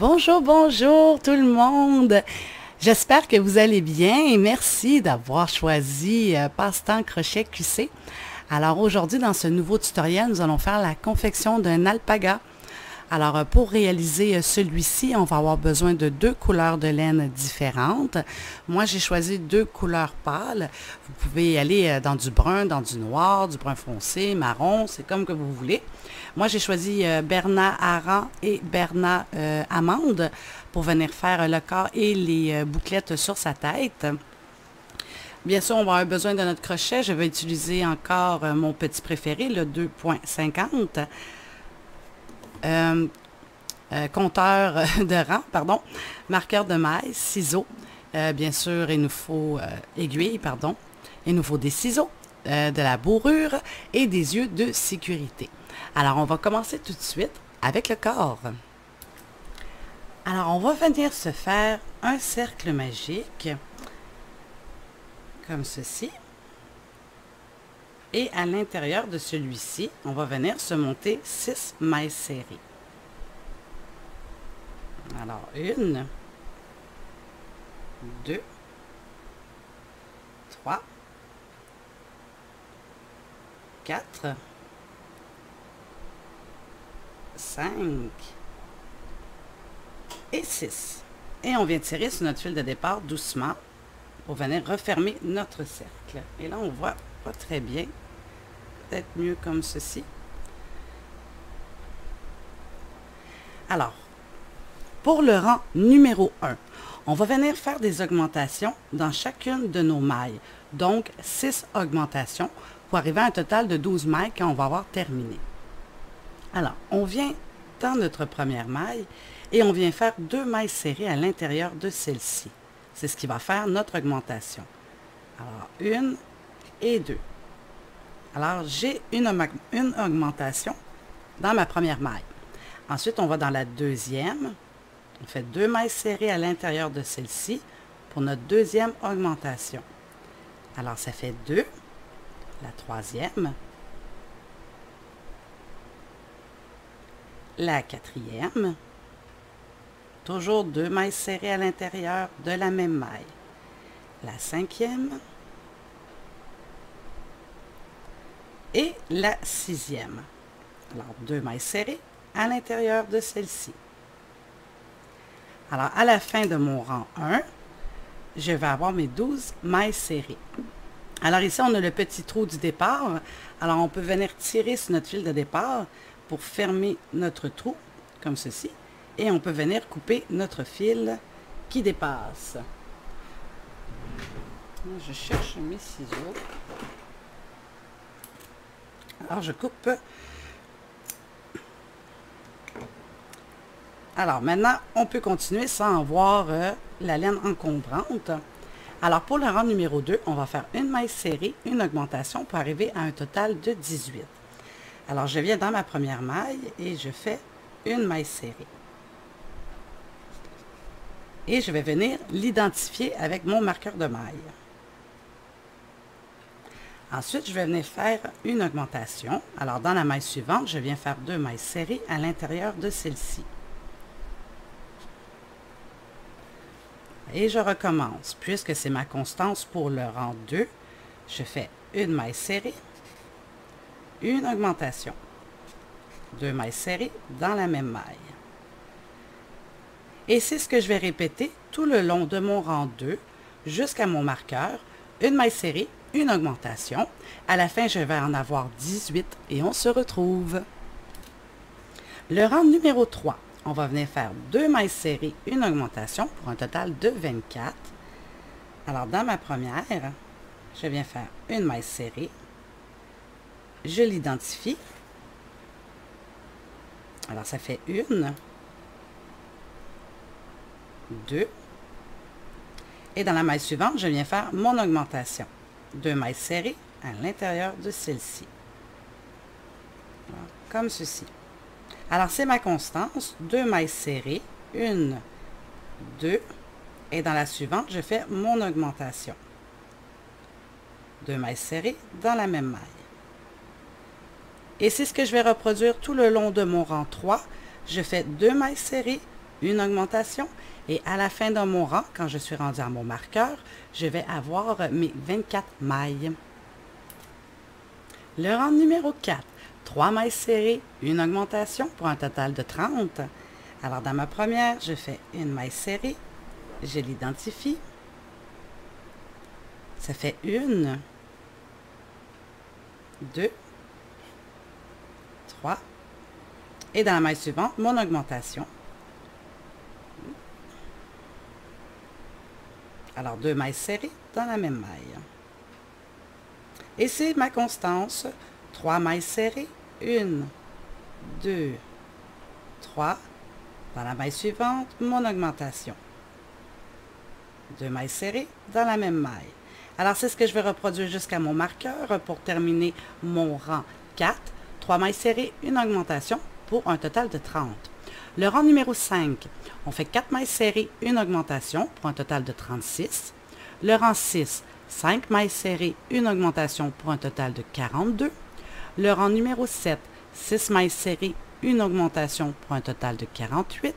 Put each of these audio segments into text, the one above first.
Bonjour, bonjour tout le monde. J'espère que vous allez bien et merci d'avoir choisi Passe-temps Crochet QC. Alors aujourd'hui, dans ce nouveau tutoriel, nous allons faire la confection d'un alpaga. Alors pour réaliser celui-ci, on va avoir besoin de deux couleurs de laine différentes. Moi, j'ai choisi deux couleurs pâles. Vous pouvez aller dans du brun, dans du noir, du brun foncé, marron, c'est comme que vous voulez. Moi, j'ai choisi Bernat Hareng et Bernat Amande pour venir faire le corps et les bouclettes sur sa tête. Bien sûr, on va avoir besoin de notre crochet. Je vais utiliser encore mon petit préféré, le 2.50. Compteur de rang, pardon, marqueur de maille, ciseaux. Bien sûr, il nous faut aiguille, pardon. Il nous faut des ciseaux, de la bourrure et des yeux de sécurité. Alors, on va commencer tout de suite avec le corps. Alors, on va venir se faire un cercle magique, comme ceci. Et à l'intérieur de celui-ci, on va venir se monter 6 mailles serrées. Alors, 1, 2, 3, 4, 5 et 6. Et on vient tirer sur notre fil de départ doucement pour venir refermer notre cercle. Et là, on voit pas très bien. Peut-être mieux comme ceci. Alors, pour le rang numéro 1, on va venir faire des augmentations dans chacune de nos mailles. Donc, 6 augmentations pour arriver à un total de 12 mailles quand on va avoir terminé. Alors, on vient dans notre première maille et on vient faire 2 mailles serrées à l'intérieur de celle-ci. C'est ce qui va faire notre augmentation. Alors, 1 et 2. Alors, j'ai une augmentation dans ma première maille. Ensuite, on va dans la deuxième. On fait 2 mailles serrées à l'intérieur de celle-ci pour notre deuxième augmentation. Alors, ça fait 2. La troisième. La quatrième. Toujours 2 mailles serrées à l'intérieur de la même maille. La cinquième. Et la sixième. Alors, 2 mailles serrées à l'intérieur de celle-ci. Alors, à la fin de mon rang 1, je vais avoir mes 12 mailles serrées. Alors ici, on a le petit trou du départ. Alors, on peut venir tirer sur notre fil de départ pour fermer notre trou, comme ceci. Et on peut venir couper notre fil qui dépasse. Je cherche mes ciseaux. Alors, je coupe. Alors, maintenant, on peut continuer sans voir la laine encombrante. Alors, pour le rang numéro 2, on va faire une maille serrée, une augmentation pour arriver à un total de 18. Alors, je viens dans ma première maille et je fais une maille serrée. Et je vais venir l'identifier avec mon marqueur de maille. Ensuite, je vais venir faire une augmentation. Alors, dans la maille suivante, je viens faire 2 mailles serrées à l'intérieur de celle-ci. Et je recommence. Puisque c'est ma constance pour le rang 2, je fais une maille serrée, une augmentation. 2 mailles serrées dans la même maille. Et c'est ce que je vais répéter tout le long de mon rang 2 jusqu'à mon marqueur. Une maille serrée, une augmentation. À la fin, je vais en avoir 18 et on se retrouve. Le rang numéro 3, on va venir faire 2 mailles serrées, une augmentation pour un total de 24. Alors, dans ma première, je viens faire une maille serrée. Je l'identifie. Alors, ça fait 1, 2. Et dans la maille suivante, je viens faire mon augmentation. 2 mailles serrées à l'intérieur de celle-ci. Comme ceci. Alors, c'est ma constance. 2 mailles serrées. 1, 2. Et dans la suivante, je fais mon augmentation. 2 mailles serrées dans la même maille. Et c'est ce que je vais reproduire tout le long de mon rang 3. Je fais 2 mailles serrées, une augmentation. Et à la fin de mon rang, quand je suis rendu à mon marqueur, je vais avoir mes 24 mailles. Le rang numéro 4, 3 mailles serrées, une augmentation pour un total de 30. Alors dans ma première, je fais une maille serrée, je l'identifie. Ça fait 1, 2, 3. Et dans la maille suivante, mon augmentation. Alors 2 mailles serrées dans la même maille. Et c'est ma constance, 3 mailles serrées, 1, 2, 3. Dans la maille suivante, mon augmentation. 2 mailles serrées dans la même maille. Alors, c'est ce que je vais reproduire jusqu'à mon marqueur pour terminer mon rang 4. 3 mailles serrées, une augmentation pour un total de 30. Le rang numéro 5, on fait 4 mailles serrées, une augmentation pour un total de 36. Le rang 6, 5 mailles serrées, une augmentation pour un total de 42. Le rang numéro 7, 6 mailles serrées, une augmentation pour un total de 48.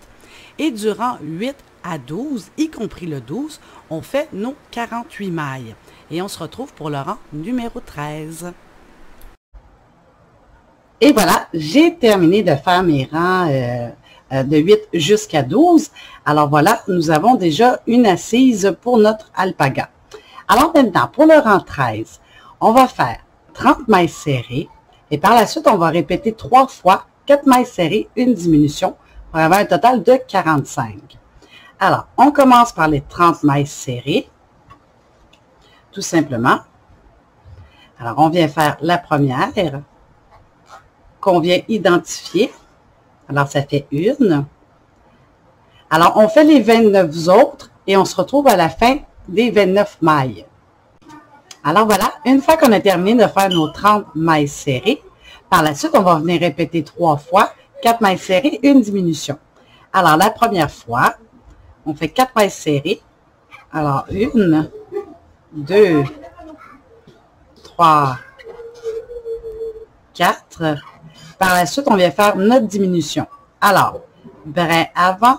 Et du rang 8 à 12, y compris le 12, on fait nos 48 mailles. Et on se retrouve pour le rang numéro 13. Et voilà, j'ai terminé de faire mes rangs de 8 jusqu'à 12. Alors voilà, nous avons déjà une assise pour notre alpaga. Alors maintenant, pour le rang 13, on va faire 30 mailles serrées. Et par la suite, on va répéter 3 fois 4 mailles serrées, une diminution, pour avoir un total de 45. Alors, on commence par les 30 mailles serrées, tout simplement. Alors, on vient faire la première, qu'on vient identifier. Alors, ça fait 1. Alors, on fait les 29 autres et on se retrouve à la fin des 29 mailles. Alors, voilà, une fois qu'on a terminé de faire nos 30 mailles serrées, par la suite, on va venir répéter 3 fois 4 mailles serrées, une diminution. Alors, la première fois, on fait 4 mailles serrées. Alors, 1, 2, 3, 4. Par la suite, on vient faire notre diminution. Alors, brin avant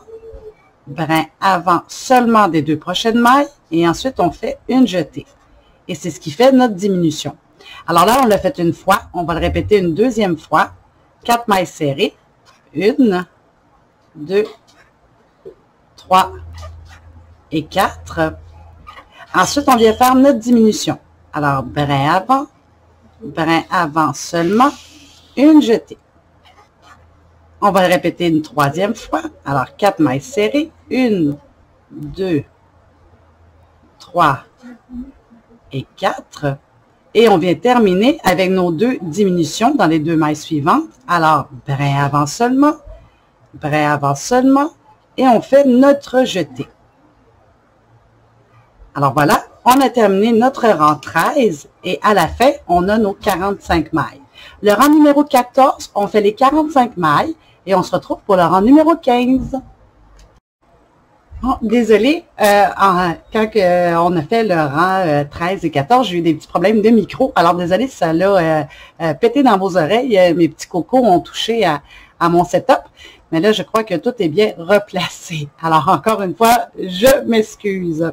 seulement des 2 prochaines mailles. Et ensuite, on fait une jetée. Et c'est ce qui fait notre diminution. Alors là, on l'a fait une fois. On va le répéter une deuxième fois. 4 mailles serrées. 1, 2, 3 et 4. Ensuite, on vient faire notre diminution. Alors, brin avant seulement, une jetée. On va le répéter une troisième fois. Alors, 4 mailles serrées. 1, 2, 3 et 4. Et on vient terminer avec nos 2 diminutions dans les 2 mailles suivantes. Alors, brin avant seulement, et on fait notre jetée. Alors voilà, on a terminé notre rang 13 et à la fin, on a nos 45 mailles. Le rang numéro 14, on fait les 45 mailles et on se retrouve pour le rang numéro 15. Oh, désolée, quand on a fait le rang 13 et 14, j'ai eu des petits problèmes de micro. Alors, désolée si ça l'a pété dans vos oreilles. Mes petits cocos ont touché à mon setup. Mais là, je crois que tout est bien replacé. Alors, encore une fois, je m'excuse.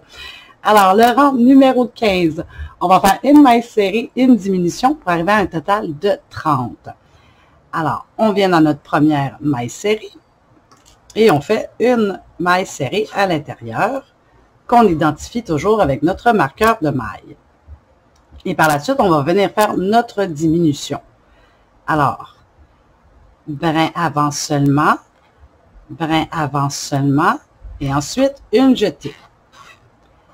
Alors, le rang numéro 15, on va faire une maille serrée, une diminution pour arriver à un total de 30. Alors, on vient dans notre première maille serrée. Et on fait une maille serrée à l'intérieur qu'on identifie toujours avec notre marqueur de maille. Et par la suite, on va venir faire notre diminution. Alors, brin avant seulement, et ensuite une jetée.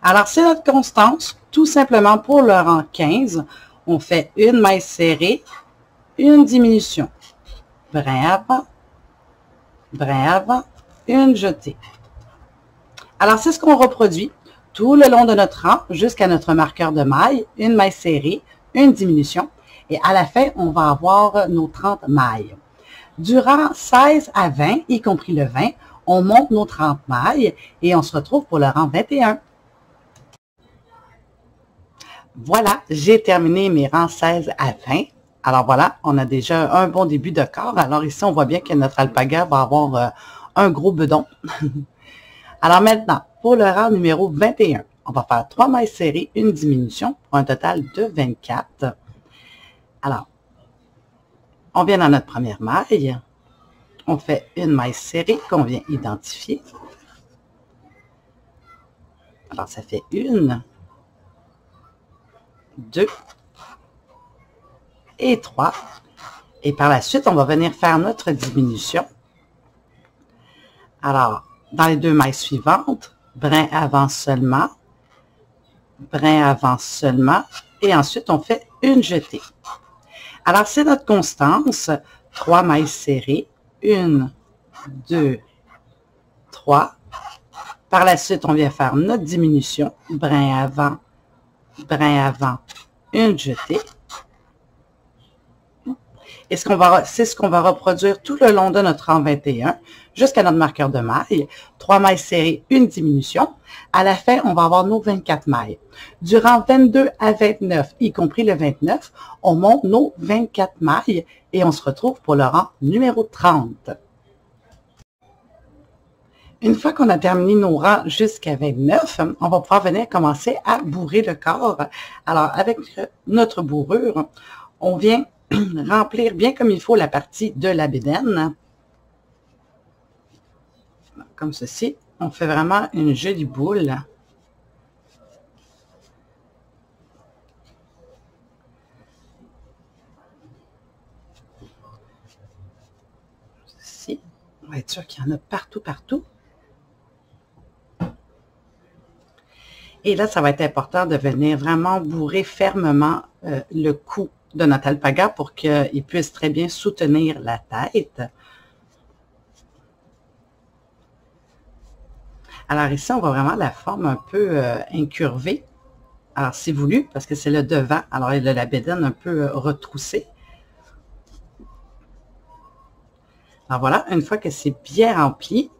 Alors, c'est notre constance, tout simplement pour le rang 15, on fait une maille serrée, une diminution. Brin avant, une jetée. Alors, c'est ce qu'on reproduit tout le long de notre rang jusqu'à notre marqueur de maille, une maille serrée, une diminution. Et à la fin, on va avoir nos 30 mailles. Du rang 16 à 20, y compris le 20, on monte nos 30 mailles et on se retrouve pour le rang 21. Voilà, j'ai terminé mes rangs 16 à 20. Alors voilà, on a déjà un bon début de corps. Alors ici, on voit bien que notre alpaga va avoir un gros bedon. Alors maintenant, pour le rang numéro 21, on va faire 3 mailles serrées, une diminution pour un total de 24. Alors, on vient dans notre première maille. On fait une maille serrée qu'on vient identifier. Alors, ça fait 1, 2 et 3. Et par la suite, on va venir faire notre diminution. Alors, dans les 2 mailles suivantes, brin avant seulement, brin avant seulement, et ensuite on fait une jetée. Alors, c'est notre constance, 3 mailles serrées, 1, 2, 3. Par la suite, on vient faire notre diminution, brin avant, une jetée. Et c'est ce qu'on va reproduire tout le long de notre rang 21 jusqu'à notre marqueur de maille. 3 mailles serrées, une diminution. À la fin, on va avoir nos 24 mailles. Du rang 22 à 29, y compris le 29, on monte nos 24 mailles et on se retrouve pour le rang numéro 30. Une fois qu'on a terminé nos rangs jusqu'à 29, on va pouvoir venir commencer à bourrer le corps. Alors, avec notre bourrure, on vient remplir bien comme il faut la partie de la bédaine. Comme ceci, on fait vraiment une jolie boule. Ceci, on va être sûr qu'il y en a partout, partout. Et là, ça va être important de venir vraiment bourrer fermement le cou de notre alpaga pour qu'il puisse très bien soutenir la tête. Alors ici, on voit vraiment la forme un peu incurvée. Alors c'est voulu parce que c'est le devant. Alors il a la bédaine un peu retroussée. Alors voilà, une fois que c'est bien rempli,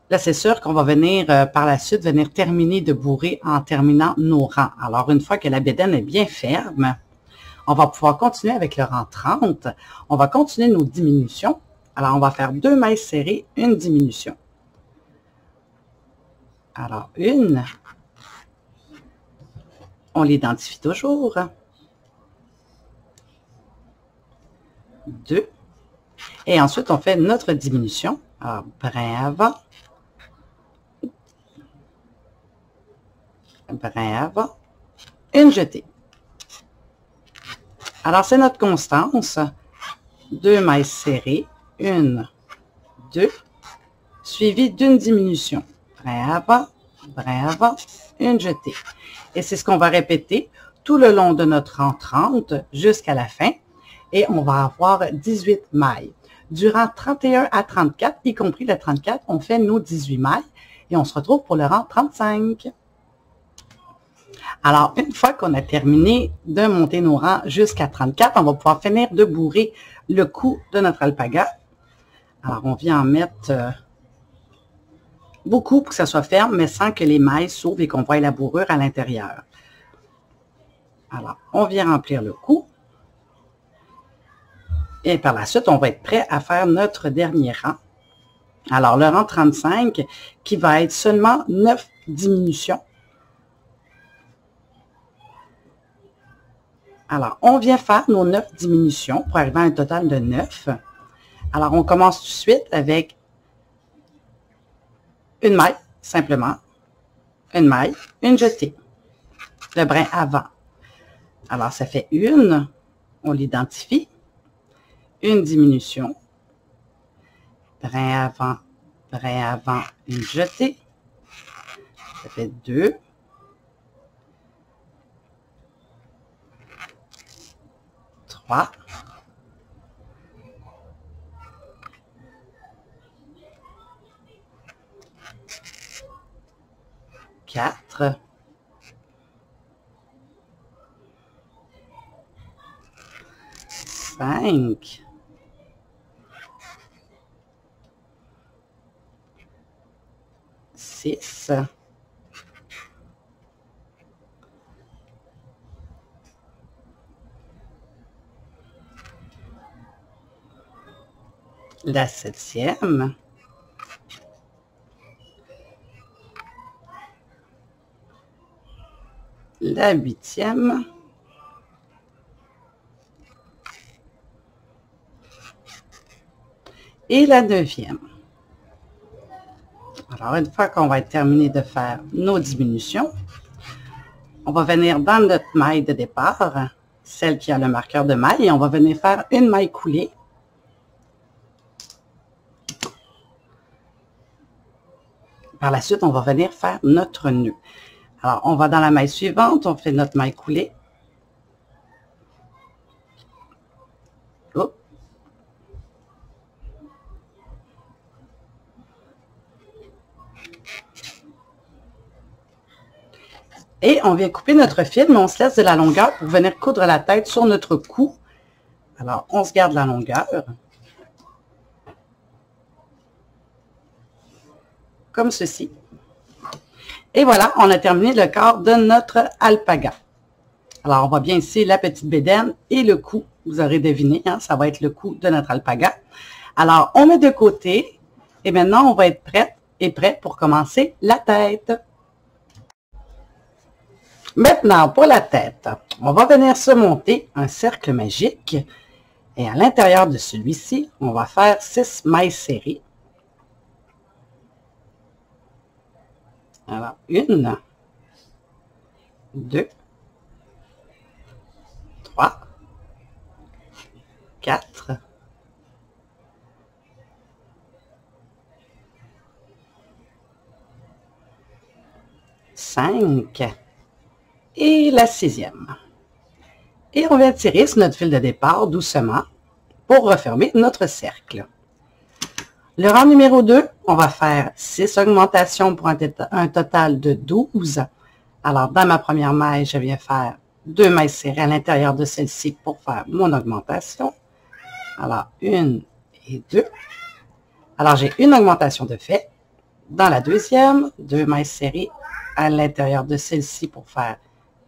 là c'est sûr qu'on va venir par la suite venir terminer de bourrer en terminant nos rangs. Alors une fois que la bédaine est bien ferme, on va pouvoir continuer avec le rang 30. On va continuer nos diminutions. Alors on va faire 2 mailles serrées, une diminution. Alors, 1, on l'identifie toujours. 2, et ensuite on fait notre diminution. Alors, brin avant, une jetée. Alors, c'est notre constance. 2 mailles serrées, 1, 2, suivi d'une diminution. Brin avant, une jetée. Et c'est ce qu'on va répéter tout le long de notre rang 30 jusqu'à la fin. Et on va avoir 18 mailles. Durant 31 à 34, y compris le 34, on fait nos 18 mailles et on se retrouve pour le rang 35. Alors, une fois qu'on a terminé de monter nos rangs jusqu'à 34, on va pouvoir finir de bourrer le cou de notre alpaga. Alors, on vient en mettre beaucoup pour que ça soit ferme, mais sans que les mailles s'ouvrent et qu'on voie la bourrure à l'intérieur. Alors, on vient remplir le cou. Et par la suite, on va être prêt à faire notre dernier rang. Alors, le rang 35, qui va être seulement 9 diminutions. Alors, on vient faire nos 9 diminutions pour arriver à un total de 9. Alors, on commence tout de suite avec une maille, simplement. Une maille, une jetée. Le brin avant. Alors, ça fait 1, on l'identifie. Une diminution. Brin avant, une jetée. Ça fait 2. 3. 4. 5. 6. la 7e, la 8e, et la 9e. Alors, une fois qu'on va être terminé de faire nos diminutions, on va venir dans notre maille de départ, celle qui a le marqueur de maille, et on va venir faire une maille coulée. Par la suite, on va venir faire notre nœud. Alors, on va dans la maille suivante, on fait notre maille coulée. Oups. Et on vient couper notre fil, mais on se laisse de la longueur pour venir coudre la tête sur notre cou. Alors, on se garde la longueur. Comme ceci. Et voilà, on a terminé le corps de notre alpaga. Alors, on voit bien ici la petite bédaine et le cou. Vous aurez deviné, hein, ça va être le cou de notre alpaga. Alors, on met de côté. Et maintenant, on va être prêt pour commencer la tête. Maintenant, pour la tête, on va venir se monter un cercle magique. Et à l'intérieur de celui-ci, on va faire 6 mailles serrées. Alors, 1, 2, 3, 4, 5 et la 6e. Et on vient tirer sur notre fil de départ doucement pour refermer notre cercle. Le rang numéro 2, on va faire 6 augmentations pour un total de 12. Alors, dans ma première maille, je viens faire 2 mailles serrées à l'intérieur de celle-ci pour faire mon augmentation. Alors, 1 et 2. Alors, j'ai une augmentation de fait. Dans la deuxième, 2 mailles serrées à l'intérieur de celle-ci pour faire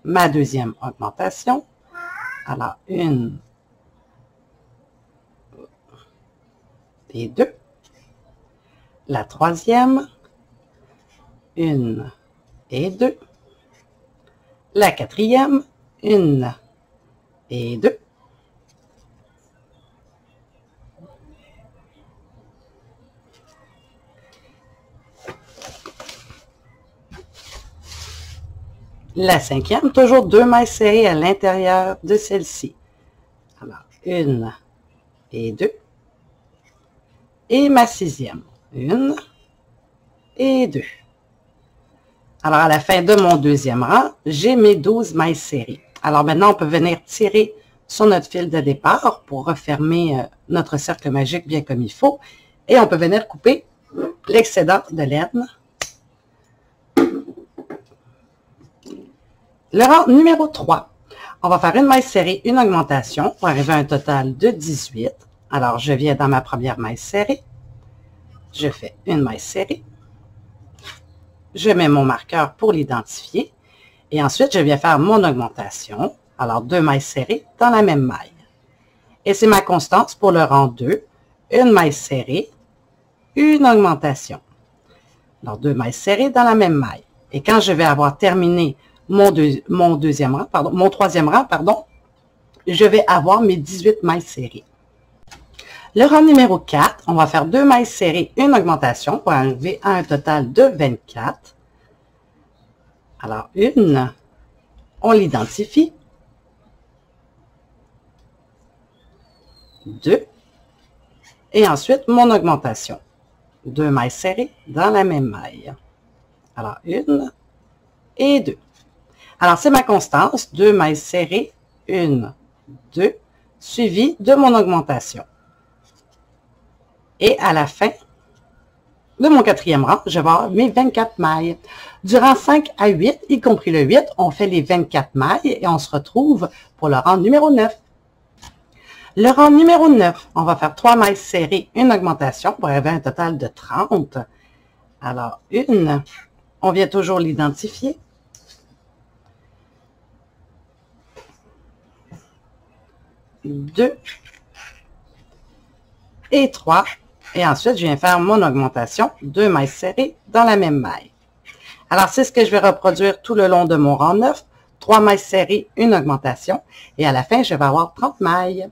ma deuxième augmentation. Alors, 1 et 2. La troisième, 1 et 2. La quatrième, 1 et 2. La cinquième, toujours 2 mailles serrées à l'intérieur de celle-ci. Alors, 1 et 2. Et ma sixième, 1 et 2. Alors, à la fin de mon deuxième rang, j'ai mes 12 mailles serrées. Alors, maintenant, on peut venir tirer sur notre fil de départ pour refermer notre cercle magique bien comme il faut. Et on peut venir couper l'excédent de laine. Le rang numéro 3, on va faire une maille serrée, une augmentation pour arriver à un total de 18. Alors, je viens dans ma première maille serrée. Je fais une maille serrée. Je mets mon marqueur pour l'identifier. Et ensuite, je viens faire mon augmentation. Alors, 2 mailles serrées dans la même maille. Et c'est ma constance pour le rang 2. Une maille serrée, une augmentation. Alors, 2 mailles serrées dans la même maille. Et quand je vais avoir terminé mon troisième rang, je vais avoir mes 18 mailles serrées. Le rang numéro 4, on va faire 2 mailles serrées, une augmentation pour arriver à un total de 24. Alors, une, on l'identifie. 2. Et ensuite, mon augmentation. 2 mailles serrées dans la même maille. Alors, 1 et 2. Alors, c'est ma constance, 2 mailles serrées, 1, 2, suivi de mon augmentation. Et à la fin de mon quatrième rang, je vais avoir mes 24 mailles. Durant 5 à 8, y compris le 8, on fait les 24 mailles et on se retrouve pour le rang numéro 9. Le rang numéro 9, on va faire 3 mailles serrées, une augmentation pour arriver à un total de 30. Alors, une, on vient toujours l'identifier. 2 et 3. Et ensuite, je viens faire mon augmentation, 2 mailles serrées dans la même maille. Alors, c'est ce que je vais reproduire tout le long de mon rang 9. 3 mailles serrées, une augmentation. Et à la fin, je vais avoir 30 mailles.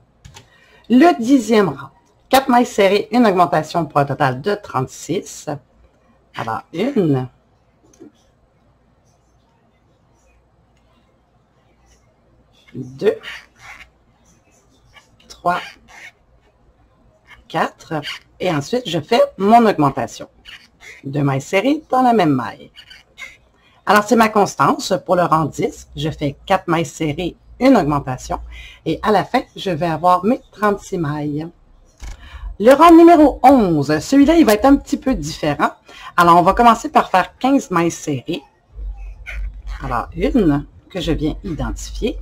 Le 10e rang, 4 mailles serrées, une augmentation pour un total de 36. Alors, 1, 2, 3, 4. Et ensuite, je fais mon augmentation. 2 mailles serrées dans la même maille. Alors, c'est ma constance. Pour le rang 10, je fais 4 mailles serrées, une augmentation. Et à la fin, je vais avoir mes 36 mailles. Le rang numéro 11, celui-là, il va être un petit peu différent. Alors, on va commencer par faire 15 mailles serrées. Alors, une que je viens identifier.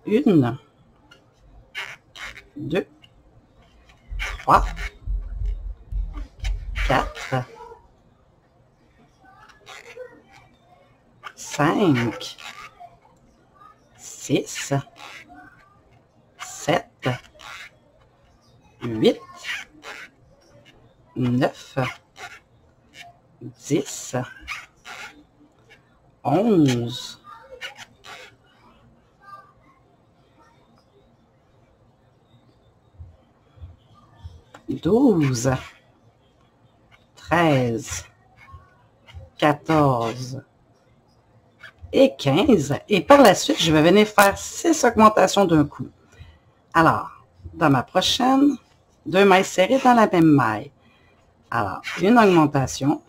1, 2, 3, 4, 5, 6, 7, 8, 9, 10, 11, 12, 13, 14 et 15. Et par la suite, je vais venir faire 6 augmentations d'un coup. Alors, dans ma prochaine, 2 mailles serrées dans la même maille. Alors, une augmentation,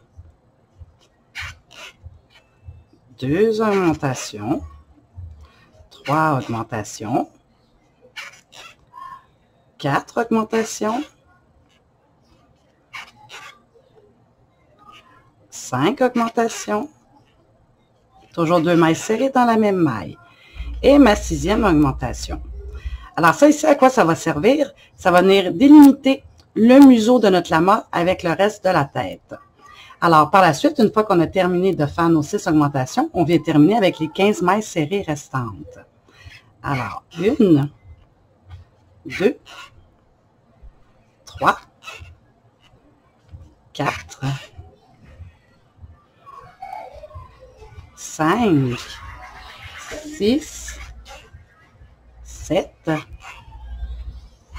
2 augmentations, 3 augmentations, 4 augmentations, 5 augmentations, toujours 2 mailles serrées dans la même maille. Et ma 6e augmentation. Alors ça ici, à quoi ça va servir? Ça va venir délimiter le museau de notre lama avec le reste de la tête. Alors par la suite, une fois qu'on a terminé de faire nos 6 augmentations, on vient terminer avec les 15 mailles serrées restantes. Alors, 1, 2, 3, 4, 5, 6, 7,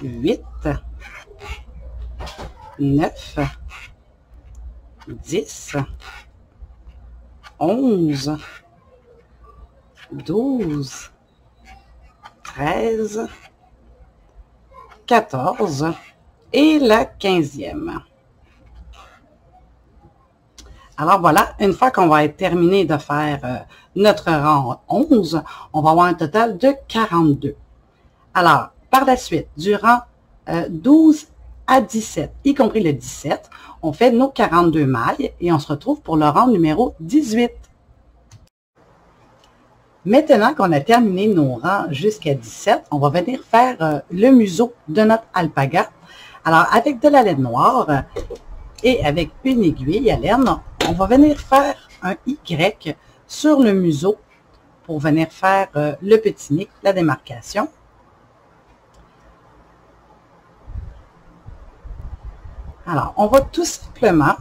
8, 9, 10, 11, 12, 13, 14 et la 15e. Alors voilà, une fois qu'on va être terminé de faire notre rang 11, on va avoir un total de 42. Alors, par la suite, du rang 12 à 17, y compris le 17, on fait nos 42 mailles et on se retrouve pour le rang numéro 18. Maintenant qu'on a terminé nos rangs jusqu'à 17, on va venir faire le museau de notre alpaga. Alors, avec de la laine noire et avec une aiguille à laine, on va venir faire un Y sur le museau pour venir faire le petit nez, la démarcation. Alors, on va tout simplement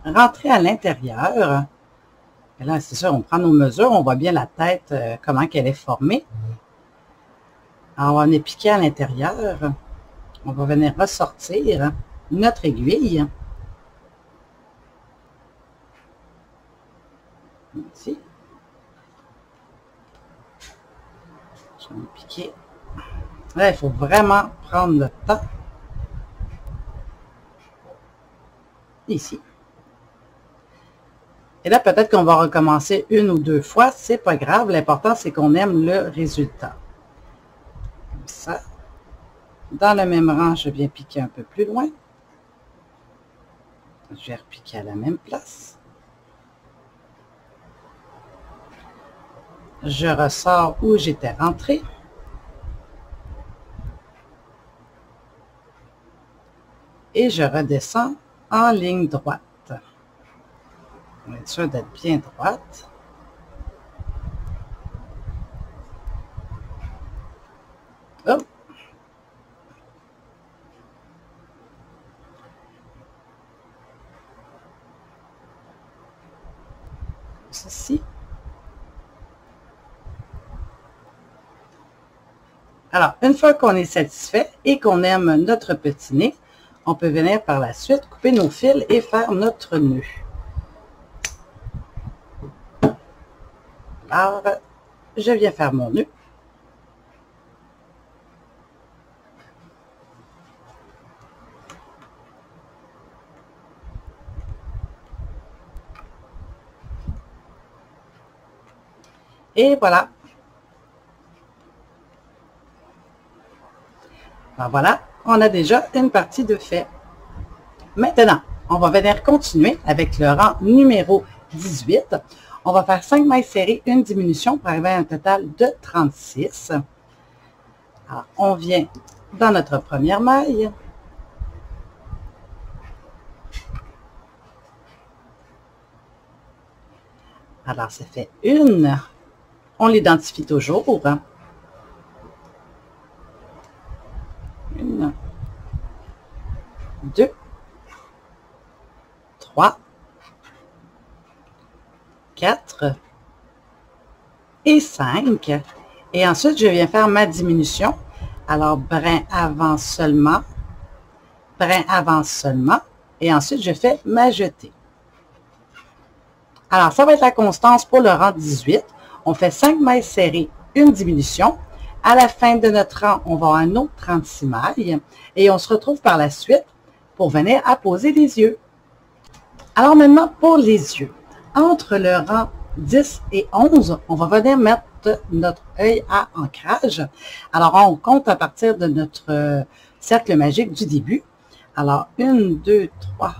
rentrer à l'intérieur. Et là, c'est sûr, on prend nos mesures, on voit bien la tête, comment qu'elle est formée. Alors, on est piqué à l'intérieur. On va venir ressortir notre aiguille. Ici. Je vais me piquer. Là, il faut vraiment prendre le temps. Ici. Et là, peut-être qu'on va recommencer une ou deux fois. C'est pas grave. L'important, c'est qu'on aime le résultat. Comme ça. Dans le même rang, je viens piquer un peu plus loin. Je vais repiquer à la même place. Je ressors où j'étais rentré. Et je redescends en ligne droite. On va être sûr d'être bien droite. Hop. pause ici. Alors, une fois qu'on est satisfait et qu'on aime notre petit nez, on peut venir par la suite couper nos fils et faire notre nœud. Alors, je viens faire mon nœud. Et voilà. Ben voilà, on a déjà une partie de fait. Maintenant, on va venir continuer avec le rang numéro 18. On va faire 5 mailles serrées, une diminution pour arriver à un total de 36. Alors, on vient dans notre première maille. Alors, ça fait une. On l'identifie toujours. Une, 2, 3, 4 et 5. Et ensuite, je viens faire ma diminution. Alors, brin avant seulement, brin avant seulement. Et ensuite, je fais ma jetée. Alors, ça va être la constance pour le rang 18. On fait 5 mailles serrées, une diminution. À la fin de notre rang, on va avoir un autre 36 mailles. Et on se retrouve par la suite pour venir apposer les yeux. Alors maintenant, pour les yeux. Entre le rang 10 et 11, on va venir mettre notre œil à ancrage. Alors, on compte à partir de notre cercle magique du début. Alors, 1, 2, 3,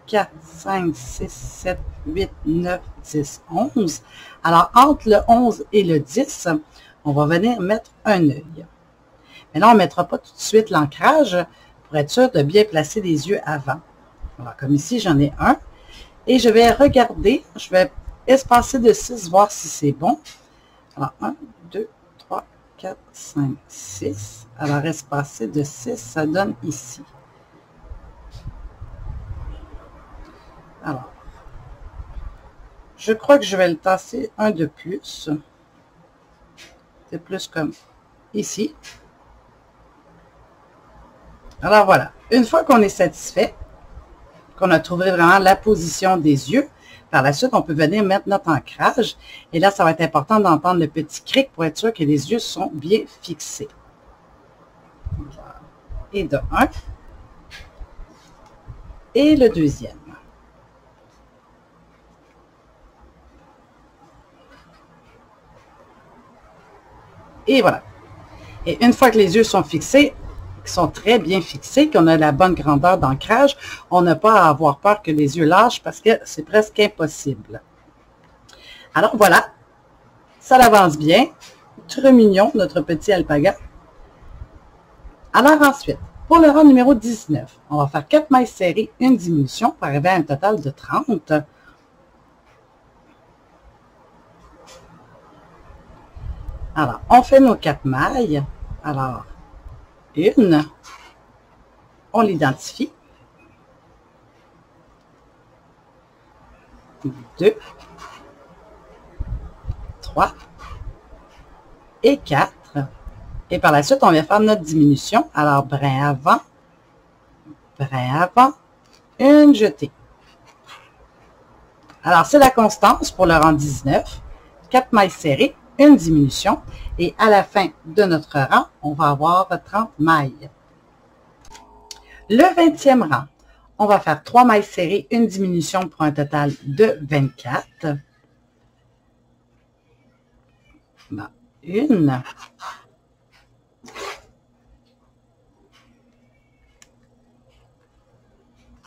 4, 5, 6, 7, 8, 9, 10, 11. Alors, entre le 11 et le 10, on va venir mettre un œil. Mais là, on ne mettra pas tout de suite l'ancrage pour être sûr de bien placer les yeux avant. Alors, comme ici, j'en ai un. Et je vais regarder, je vais espacer de 6, voir si c'est bon. Alors, 1, 2, 3, 4, 5, 6. Alors, espacer de 6, ça donne ici. Alors, je crois que je vais le tasser un de plus. C'est plus comme ici. Alors voilà, une fois qu'on est satisfait, qu'on a trouvé vraiment la position des yeux, par la suite, on peut venir mettre notre ancrage. Et là, ça va être important d'entendre le petit cric pour être sûr que les yeux sont bien fixés. Et de un. Et le deuxième. Et voilà. Et une fois que les yeux sont fixés, qui sont très bien fixés, qu'on a la bonne grandeur d'ancrage, on n'a pas à avoir peur que les yeux lâchent parce que c'est presque impossible. Alors voilà, ça avance bien. Très mignon, notre petit alpaga. Alors ensuite, pour le rang numéro 19, on va faire 4 mailles serrées, une diminution pour arriver à un total de 30. Alors, on fait nos 4 mailles. Alors, une, on l'identifie. 2, 3 et 4. Et par la suite, on vient faire notre diminution. Alors, brin avant, une jetée. Alors, c'est la constance pour le rang 19. 4 mailles serrées, une diminution. Et à la fin de notre rang, on va avoir 30 mailles. Le 20e rang, on va faire 3 mailles serrées, une diminution pour un total de 24. Bon, une.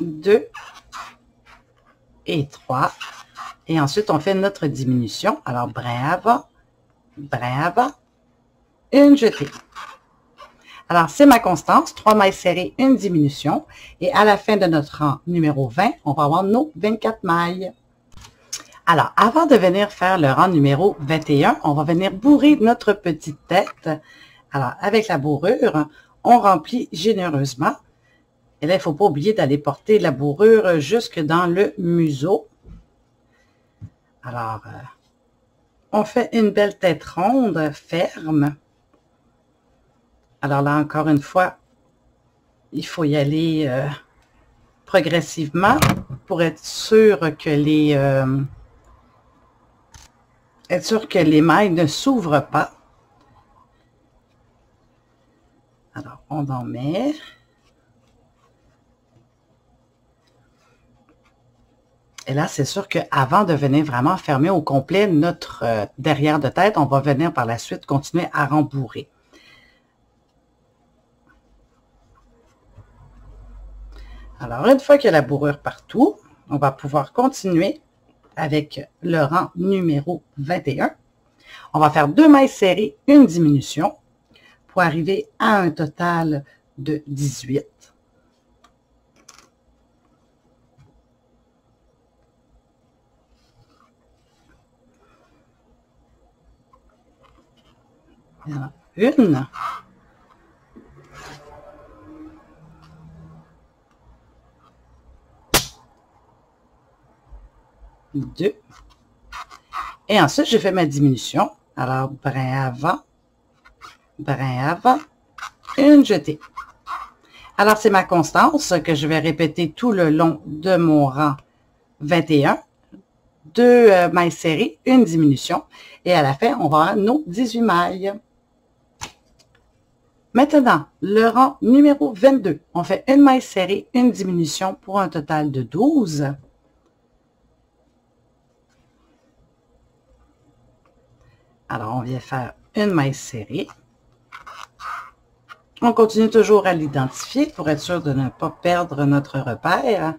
Deux. Et 3. Et ensuite, on fait notre diminution. Alors, brin avant, une jetée. Alors, c'est ma constance, 3 mailles serrées, une diminution. Et à la fin de notre rang numéro 20, on va avoir nos 24 mailles. Alors, avant de venir faire le rang numéro 21, on va venir bourrer notre petite tête. Alors, avec la bourrure, on remplit généreusement. Et là, il ne faut pas oublier d'aller porter la bourrure jusque dans le museau. Alors, on fait une belle tête ronde, ferme. Alors là, encore une fois, il faut y aller progressivement pour être sûr que les mailles ne s'ouvrent pas. Alors, on en met. Et là, c'est sûr qu'avant de venir vraiment fermer au complet notre derrière de tête, on va venir par la suite continuer à rembourrer. Alors, une fois qu'il y a la bourrure partout, on va pouvoir continuer avec le rang numéro 21. On va faire 2 mailles serrées, une diminution, pour arriver à un total de 18. Une. Deux. Et ensuite, j'ai fait ma diminution. Alors, brin avant, une jetée. Alors, c'est ma constance que je vais répéter tout le long de mon rang 21. 2 mailles serrées, une diminution. Et à la fin, on va avoir nos 18 mailles. Maintenant, le rang numéro 22. On fait une maille serrée, une diminution pour un total de 12. Alors, on vient faire une maille serrée. On continue toujours à l'identifier pour être sûr de ne pas perdre notre repère.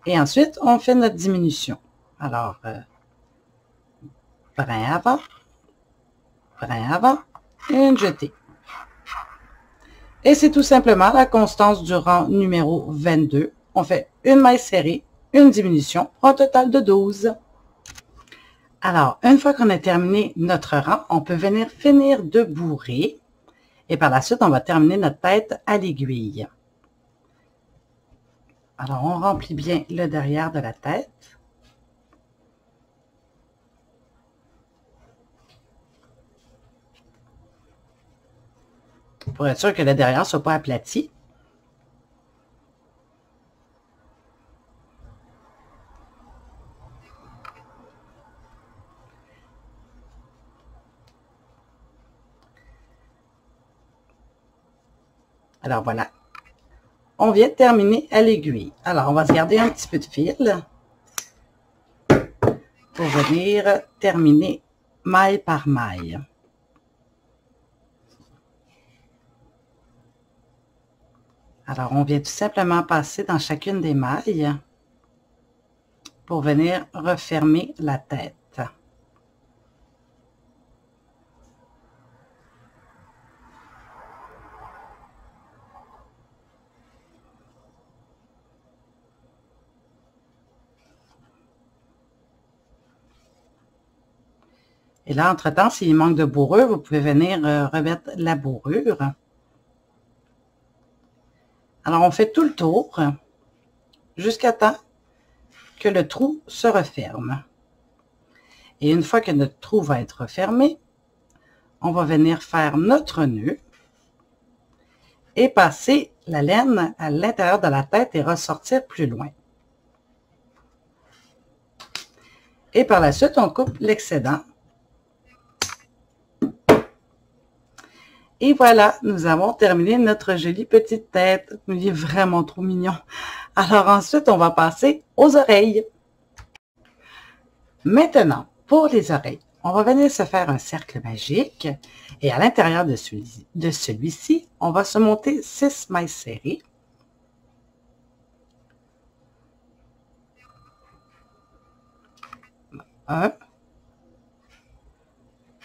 Et ensuite, on fait notre diminution. Alors, brin avant, une jetée. Et c'est tout simplement la constance du rang numéro 22. On fait une maille serrée, une diminution, pour un total de 12. Alors, une fois qu'on a terminé notre rang, on peut venir finir de bourrer. Et par la suite, on va terminer notre tête à l'aiguille. Alors, on remplit bien le derrière de la tête. Pour être sûr que le derrière ne soit pas aplati. Alors voilà, on vient de terminer à l'aiguille. Alors, on va se garder un petit peu de fil pour venir terminer maille par maille. Alors, on vient tout simplement passer dans chacune des mailles pour venir refermer la tête. Et là, entre-temps, s'il manque de bourrure, vous pouvez venir remettre la bourrure. Alors, on fait tout le tour jusqu'à temps que le trou se referme. Et une fois que notre trou va être refermé, on va venir faire notre nœud et passer la laine à l'intérieur de la tête et ressortir plus loin. Et par la suite, on coupe l'excédent. Et voilà, nous avons terminé notre jolie petite tête. Il est vraiment trop mignon. Alors ensuite, on va passer aux oreilles. Maintenant, pour les oreilles, on va venir se faire un cercle magique. Et à l'intérieur de celui-ci, on va se monter 6 mailles serrées. Un,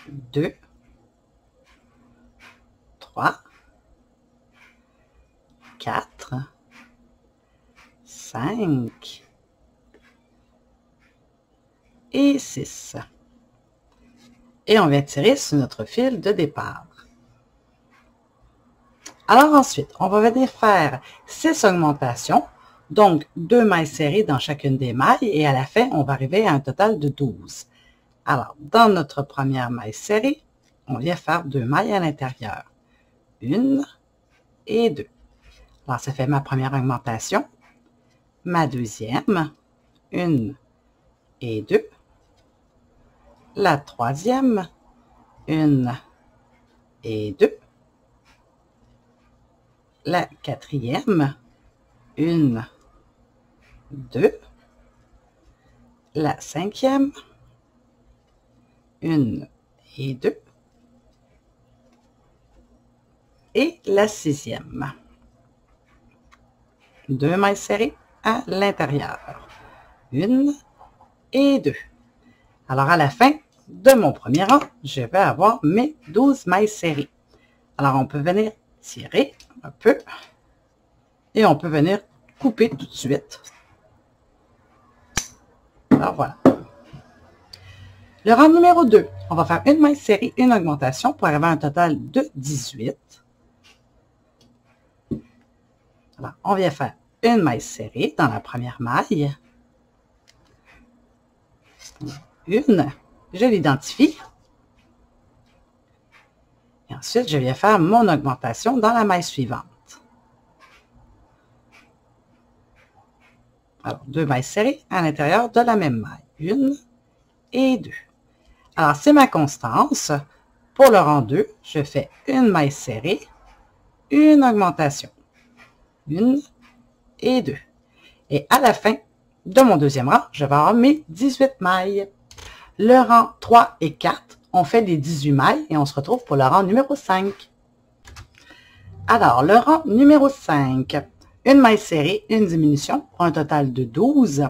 2, 3, 4, 5 et 6. Et on vient tirer sur notre fil de départ. Alors ensuite, on va venir faire 6 augmentations Donc, 2 mailles serrées dans chacune des mailles et à la fin, on va arriver à un total de 12. Alors, dans notre première maille serrée, on vient faire 2 mailles à l'intérieur. 1 et 2. Alors, ça fait ma première augmentation. Ma deuxième, 1 et 2. La troisième, 1 et 2. La quatrième, 1, 2. La cinquième, 1 et 2. Et la sixième. 2 mailles serrées à l'intérieur. 1 et 2. Alors, à la fin de mon premier rang, je vais avoir mes 12 mailles serrées. Alors, on peut venir tirer un peu et on peut venir couper tout de suite. Alors, voilà. Le rang numéro 2, on va faire une maille serrée, une augmentation pour arriver à un total de 18. Alors, on vient faire une maille serrée dans la première maille. Une, je l'identifie. Et ensuite, je viens faire mon augmentation dans la maille suivante. Alors, 2 mailles serrées à l'intérieur de la même maille. 1 et 2. Alors, c'est ma constance. Pour le rang 2, je fais une maille serrée, une augmentation. 1 et 2. Et à la fin de mon deuxième rang, je vais avoir mes 18 mailles. Le rang 3 et 4, on fait les 18 mailles et on se retrouve pour le rang numéro 5. Alors, le rang numéro 5, une maille serrée, une diminution pour un total de 12.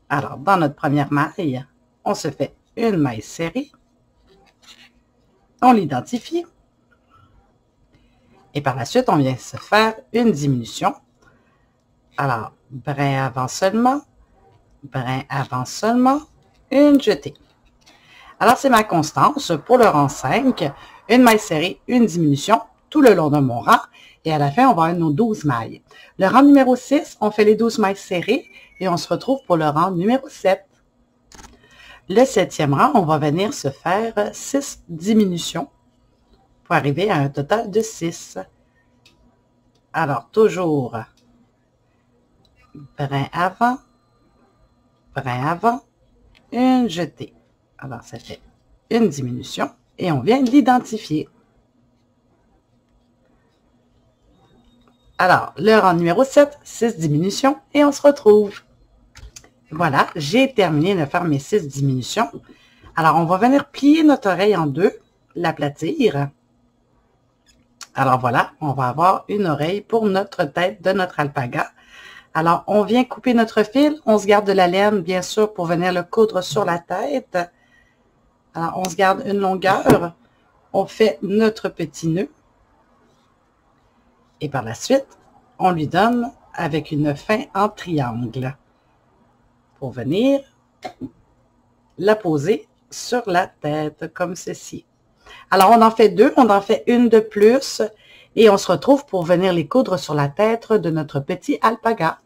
Alors, dans notre première maille, on se fait une maille serrée, on l'identifie et par la suite, on vient se faire une diminution. Alors, brin avant seulement, une jetée. Alors, c'est ma constance pour le rang 5, une maille serrée, une diminution tout le long de mon rang et à la fin, on va avoir nos 12 mailles. Le rang numéro 6, on fait les 12 mailles serrées et on se retrouve pour le rang numéro 7. Le 7e rang, on va venir se faire 6 diminutions pour arriver à un total de 6. Alors, toujours brin avant, une jetée. Alors, ça fait une diminution et on vient l'identifier. Alors, le rang numéro 7, 6 diminutions et on se retrouve. Voilà, j'ai terminé de faire mes 6 diminutions. Alors, on va venir plier notre oreille en deux, l'aplatir. Alors voilà, on va avoir une oreille pour notre tête de notre alpaga. Alors, on vient couper notre fil, on se garde de la laine, bien sûr, pour venir le coudre sur la tête. Alors, on se garde une longueur, on fait notre petit nœud. Et par la suite, on lui donne avec une fin en triangle pour venir la poser sur la tête, comme ceci. Alors, on en fait 2, on en fait une de plus et on se retrouve pour venir les coudre sur la tête de notre petit alpaga.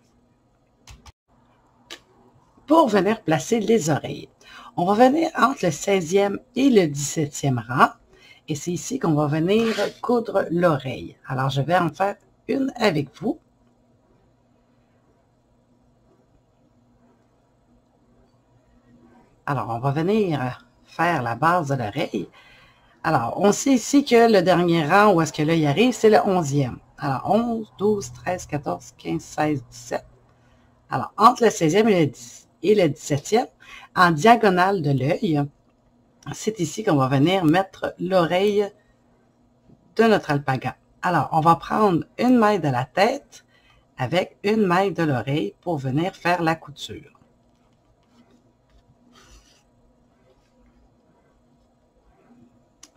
Pour venir placer les oreilles, on va venir entre le 16e et le 17e rang et c'est ici qu'on va venir coudre l'oreille. Alors, je vais en faire une avec vous. Alors, on va venir faire la base de l'oreille. Alors, on sait ici que le dernier rang où est-ce que l'œil arrive, c'est le 11e. Alors, 11, 12, 13, 14, 15, 16, 17. Alors, entre le 16e et le 17e, en diagonale de l'œil, c'est ici qu'on va venir mettre l'oreille de notre alpaga. Alors, on va prendre une maille de la tête avec une maille de l'oreille pour venir faire la couture.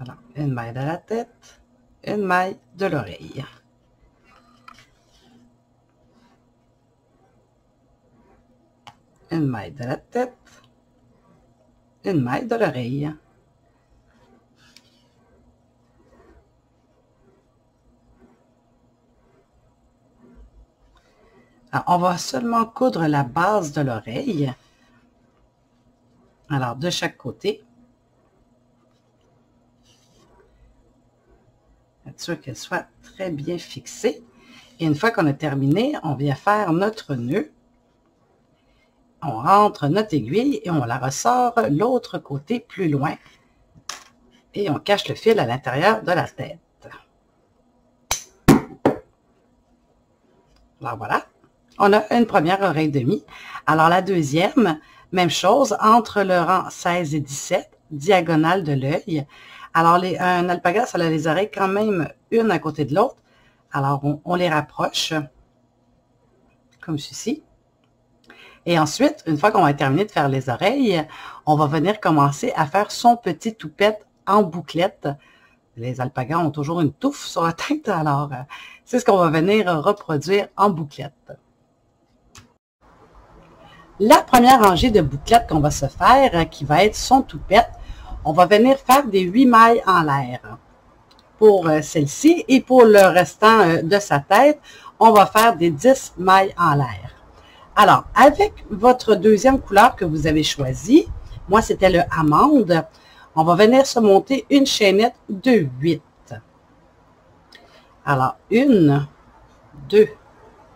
Alors, une maille de la tête, une maille de l'oreille. Une maille de la tête, une maille de l'oreille. Alors, on va seulement coudre la base de l'oreille. Alors, de chaque côté. Être sûr qu'elle soit très bien fixée. Et une fois qu'on a terminé, on vient faire notre nœud. On rentre notre aiguille et on la ressort l'autre côté plus loin. Et on cache le fil à l'intérieur de la tête. Alors voilà, on a une première oreille demi. Alors la deuxième, même chose, entre le rang 16 et 17, diagonale de l'œil. Alors un alpaga, ça a les oreilles quand même une à côté de l'autre. Alors on les rapproche, comme ceci. Et ensuite, une fois qu'on va terminer de faire les oreilles, on va venir commencer à faire son petit toupette en bouclette. Les alpagas ont toujours une touffe sur la tête, alors c'est ce qu'on va venir reproduire en bouclette. La première rangée de bouclettes qu'on va se faire, qui va être son toupette, on va venir faire des 8 mailles en l'air pour celle-ci. Et pour le restant de sa tête, on va faire des 10 mailles en l'air. Alors, avec votre deuxième couleur que vous avez choisie, moi c'était le amande, on va venir se monter une chaînette de 8. Alors, 1, 2,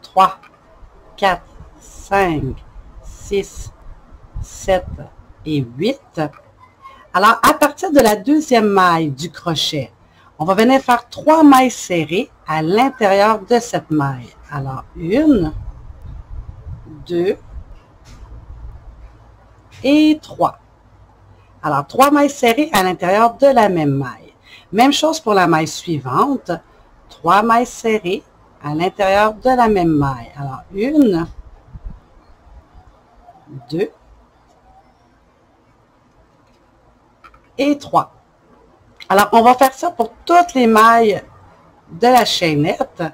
3, 4, 5, 6, 7 et 8. Alors, à partir de la deuxième maille du crochet, on va venir faire 3 mailles serrées à l'intérieur de cette maille. Alors, 1, 2 et 3. Alors, 3 mailles serrées à l'intérieur de la même maille. Même chose pour la maille suivante. 3 mailles serrées à l'intérieur de la même maille. Alors, 1, 2 et 3. Alors, on va faire ça pour toutes les mailles de la chaînette.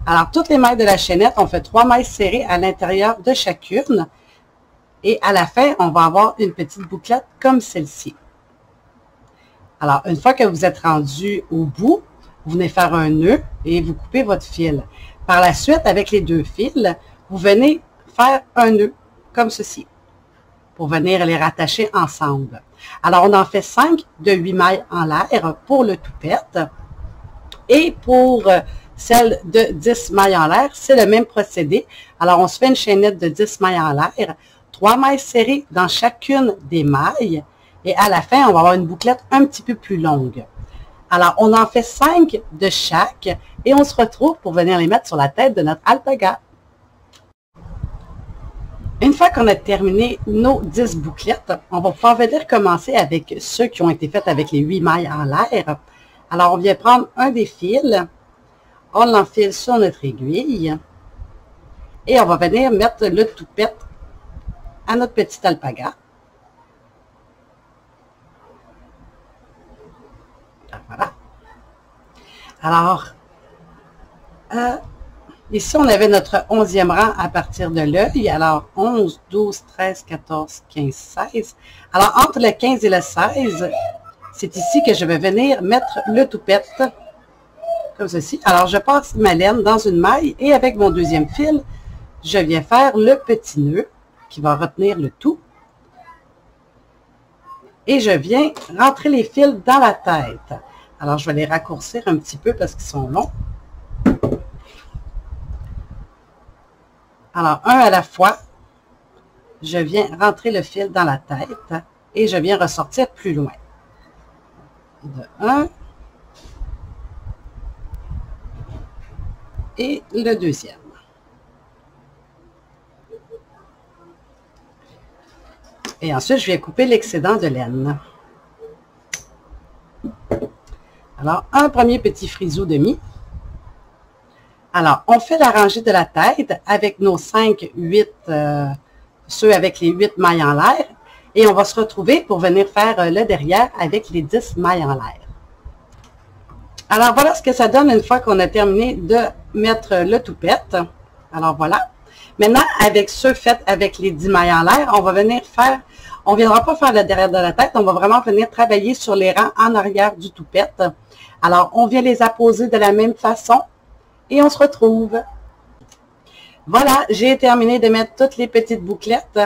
Alors, toutes les mailles de la chaînette, on fait 3 mailles serrées à l'intérieur de chacune. Et à la fin, on va avoir une petite bouclette comme celle-ci. Alors, une fois que vous êtes rendu au bout, vous venez faire un nœud et vous coupez votre fil. Par la suite, avec les 2 fils, vous venez faire un nœud comme ceci pour venir les rattacher ensemble. Alors, on en fait 5 de 8 mailles en l'air pour le toupette. Et pour celle de 10 mailles en l'air, c'est le même procédé. Alors, on se fait une chaînette de 10 mailles en l'air, 3 mailles serrées dans chacune des mailles. Et à la fin, on va avoir une bouclette un petit peu plus longue. Alors, on en fait 5 de chaque et on se retrouve pour venir les mettre sur la tête de notre alpaga. Une fois qu'on a terminé nos 10 bouclettes, on va pouvoir venir commencer avec ceux qui ont été faits avec les 8 mailles en l'air. Alors, on vient prendre un des fils, on l'enfile sur notre aiguille et on va venir mettre le toupette à notre petit alpaga. Voilà. Alors, ici, on avait notre 11e rang à partir de l'œil. Alors, 11, 12, 13, 14, 15, 16. Alors, entre le 15 et le 16, c'est ici que je vais venir mettre le toupette, comme ceci. Alors, je passe ma laine dans une maille et avec mon deuxième fil, je viens faire le petit nœud qui va retenir le tout. Et je viens rentrer les fils dans la tête. Alors, je vais les raccourcir un petit peu parce qu'ils sont longs. Alors, un à la fois, je viens rentrer le fil dans la tête et je viens ressortir plus loin. De 1 et le deuxième. Et ensuite, je viens couper l'excédent de laine. Alors, un premier petit friseau demi. Alors, on fait la rangée de la tête avec nos 5, 8, ceux avec les 8 mailles en l'air. Et on va se retrouver pour venir faire le derrière avec les 10 mailles en l'air. Alors, voilà ce que ça donne une fois qu'on a terminé de mettre le toupette. Alors, voilà. Maintenant, avec ceux faits avec les 10 mailles en l'air, on va venir faire, on ne viendra pas faire le derrière de la tête, on va vraiment venir travailler sur les rangs en arrière du toupette. Alors, on vient les apposer de la même façon et on se retrouve. Voilà, j'ai terminé de mettre toutes les petites bouclettes.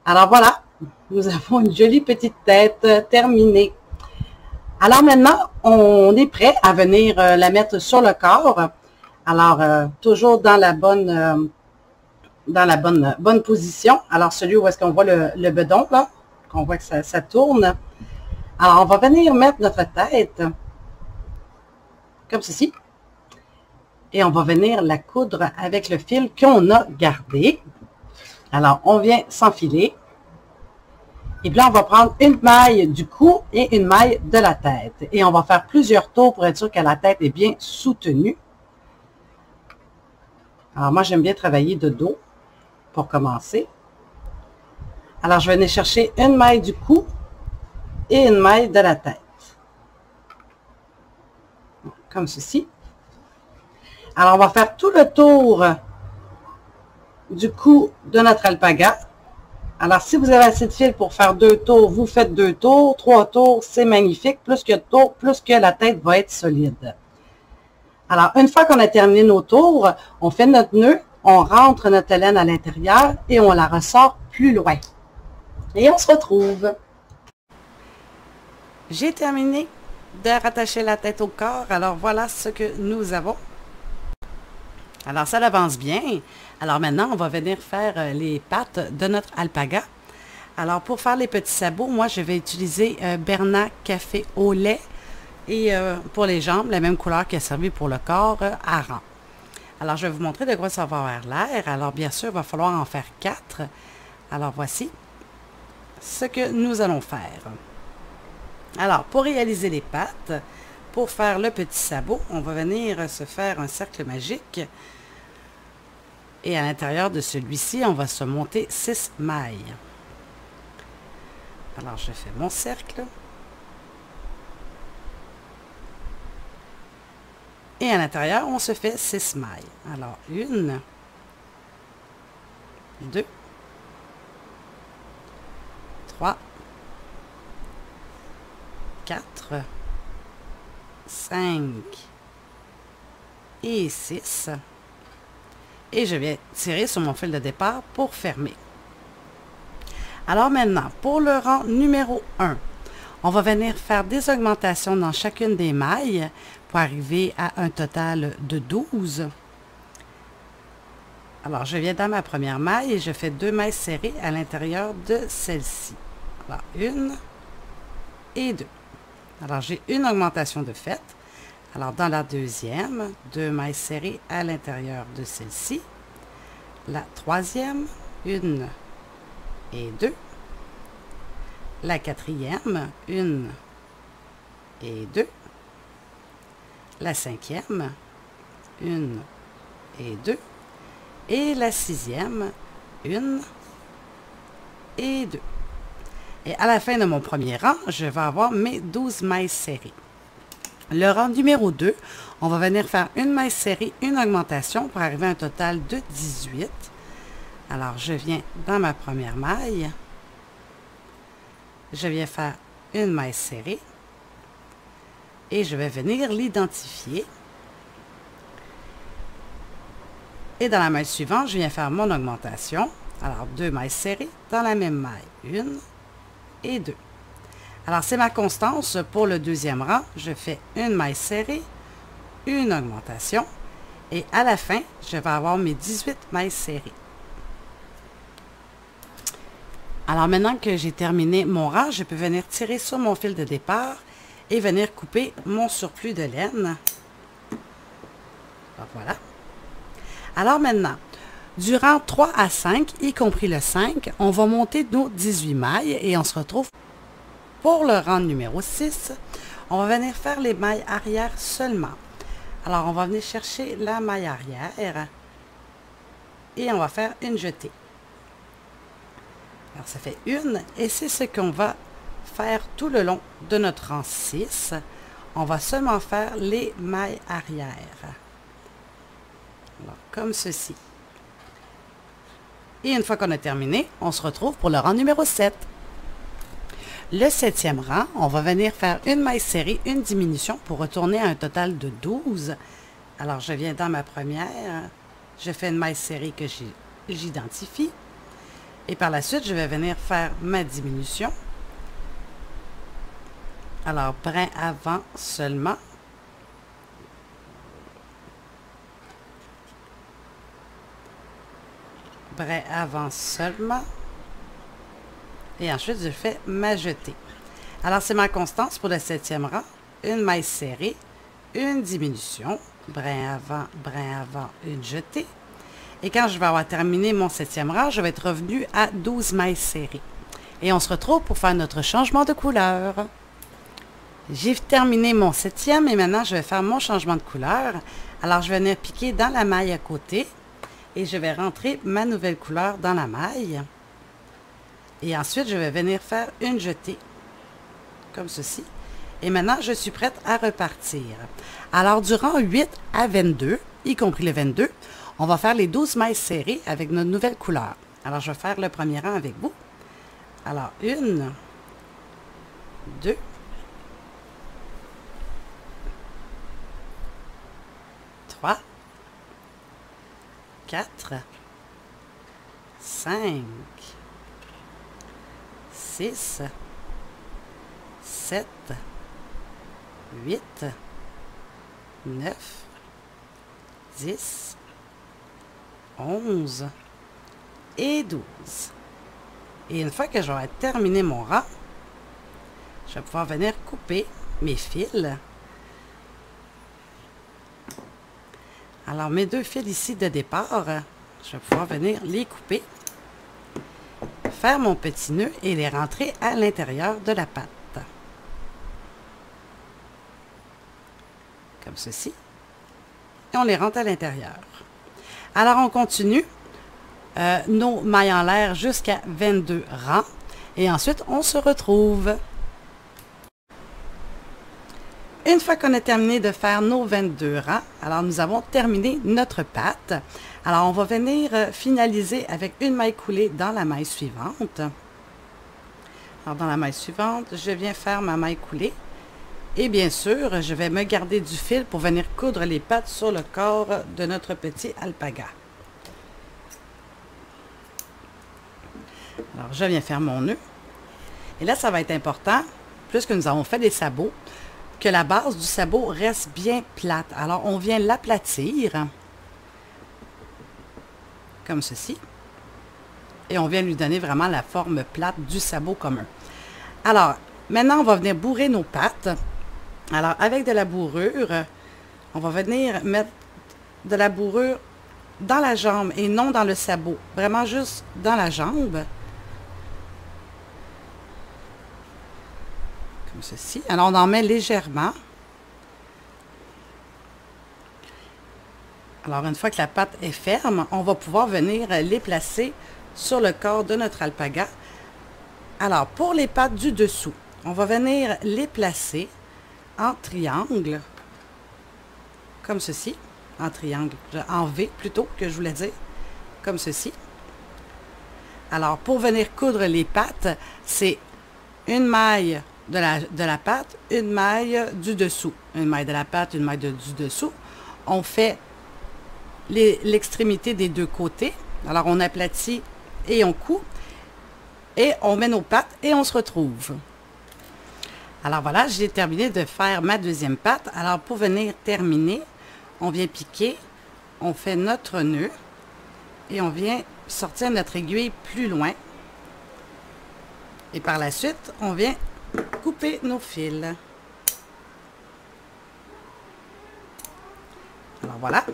Alors voilà, nous avons une jolie petite tête terminée. Alors maintenant, on est prêt à venir la mettre sur le corps. Alors, toujours dans la bonne position. Alors, celui où est-ce qu'on voit le bedon, là, qu'on voit que ça tourne. Alors, on va venir mettre notre tête comme ceci. Et on va venir la coudre avec le fil qu'on a gardé. Alors, on vient s'enfiler. Et puis là, on va prendre une maille du cou et une maille de la tête. Et on va faire plusieurs tours pour être sûr que la tête est bien soutenue. Alors, moi, j'aime bien travailler de dos pour commencer. Alors, je vais venir chercher une maille du cou et une maille de la tête. Comme ceci. Alors, on va faire tout le tour du cou de notre alpaga. Alors, si vous avez assez de fil pour faire 2 tours, vous faites 2 tours. 3 tours, c'est magnifique. Plus que de tours, plus que la tête va être solide. Alors, une fois qu'on a terminé nos tours, on fait notre nœud, on rentre notre laine à l'intérieur et on la ressort plus loin. Et on se retrouve. J'ai terminé de rattacher la tête au corps. Alors, voilà ce que nous avons. Alors, ça avance bien. Alors, maintenant, on va venir faire les pattes de notre alpaga. Alors, pour faire les petits sabots, moi, je vais utiliser Bernat Café au lait. Et pour les jambes, la même couleur qui a servi pour le corps, Aran. Alors, je vais vous montrer de quoi ça va avoir l'air. Alors, bien sûr, il va falloir en faire 4. Alors, voici ce que nous allons faire. Alors, pour réaliser les pattes, pour faire le petit sabot, on va venir se faire un cercle magique. Et à l'intérieur de celui-ci, on va se monter 6 mailles. Alors, je fais mon cercle. Et à l'intérieur, on se fait 6 mailles. Alors, 1, 2, 3, 4, 5 et 6. Et je vais tirer sur mon fil de départ pour fermer. Alors maintenant, pour le rang numéro 1, on va venir faire des augmentations dans chacune des mailles pour arriver à un total de 12. Alors, je viens dans ma première maille et je fais 2 mailles serrées à l'intérieur de celle-ci. Alors, 1 et 2. Alors, j'ai une augmentation de fait. Alors, dans la deuxième, 2 mailles serrées à l'intérieur de celle-ci. La troisième, 1 et 2. La quatrième, 1 et 2. La cinquième, 1 et 2. Et la sixième, 1 et 2. Et à la fin de mon premier rang, je vais avoir mes 12 mailles serrées. Le rang numéro 2, on va venir faire une maille serrée, une augmentation pour arriver à un total de 18. Alors, je viens dans ma première maille. Je viens faire une maille serrée. Et je vais venir l'identifier. Et dans la maille suivante, je viens faire mon augmentation. Alors, 2 mailles serrées dans la même maille. 1 et 2. Alors, c'est ma constance pour le deuxième rang. Je fais une maille serrée, une augmentation. Et à la fin, je vais avoir mes 18 mailles serrées. Alors, maintenant que j'ai terminé mon rang, je peux venir tirer sur mon fil de départ et venir couper mon surplus de laine. Alors, voilà. Alors maintenant, du rang 3 à 5, y compris le 5, on va monter nos 18 mailles et on se retrouve pour le rang numéro 6. On va venir faire les mailles arrière seulement. Alors, on va venir chercher la maille arrière et on va faire une jetée. Alors, ça fait une et c'est ce qu'on va faire tout le long de notre rang 6. On va seulement faire les mailles arrière. Alors, comme ceci. Et une fois qu'on a terminé, on se retrouve pour le rang numéro 7. Le 7e rang, on va venir faire une maille serrée, une diminution pour retourner à un total de 12. Alors, je viens dans ma première, je fais une maille serrée que j'identifie. Et par la suite, je vais venir faire ma diminution. Alors, brin avant seulement. Brin avant seulement. Et ensuite, je fais ma jetée. Alors, c'est ma constance pour le 7e rang. Une maille serrée, une diminution, brin avant, une jetée. Et quand je vais avoir terminé mon 7e rang, je vais être revenu à 12 mailles serrées. Et on se retrouve pour faire notre changement de couleur. J'ai terminé mon 7e et maintenant je vais faire mon changement de couleur. Alors, je vais venir piquer dans la maille à côté et je vais rentrer ma nouvelle couleur dans la maille. Et ensuite, je vais venir faire une jetée, comme ceci. Et maintenant, je suis prête à repartir. Alors, du rang 8 à 22, y compris le 22, on va faire les 12 mailles serrées avec notre nouvelle couleur. Alors, je vais faire le premier rang avec vous. Alors, 1, 2, 3, 4, 5, 6, 7, 8, 9, 10, 11 et 12. Et une fois que j'aurai terminé mon rang, je vais pouvoir venir couper mes fils. Alors, mes 2 fils ici de départ, je vais pouvoir venir les couper, faire mon petit nœud et les rentrer à l'intérieur de la patte. Comme ceci. Et on les rentre à l'intérieur. Alors, on continue nos mailles en l'air jusqu'à 22 rangs. Et ensuite, on se retrouve. Une fois qu'on a terminé de faire nos 22 rangs, alors nous avons terminé notre patte. Alors, on va venir finaliser avec une maille coulée dans la maille suivante. Alors, dans la maille suivante, je viens faire ma maille coulée. Et bien sûr, je vais me garder du fil pour venir coudre les pattes sur le corps de notre petit alpaga. Alors, je viens faire mon nœud. Et là, ça va être important, puisque nous avons fait des sabots, que la base du sabot reste bien plate. Alors, on vient l'aplatir, comme ceci. Et on vient lui donner vraiment la forme plate du sabot commun. Alors, maintenant, on va venir bourrer nos pattes. Alors, avec de la bourrure, on va venir mettre de la bourrure dans la jambe et non dans le sabot. Vraiment juste dans la jambe. Comme ceci. Alors, on en met légèrement. Alors, une fois que la pâte est ferme, on va pouvoir venir les placer sur le corps de notre alpaga. Alors, pour les pattes du dessous, on va venir les placer en triangle, comme ceci, en triangle, en V plutôt que je voulais dire, comme ceci. Alors, pour venir coudre les pattes, c'est une maille de la patte, une maille du dessous. Une maille de la patte, une maille du dessous. On fait l'extrémité des deux côtés. Alors, on aplatit et on coud. Et on met nos pattes et on se retrouve. Alors voilà, j'ai terminé de faire ma deuxième patte. Alors pour venir terminer, on vient piquer, on fait notre nœud et on vient sortir notre aiguille plus loin. Et par la suite, on vient couper nos fils. Alors voilà,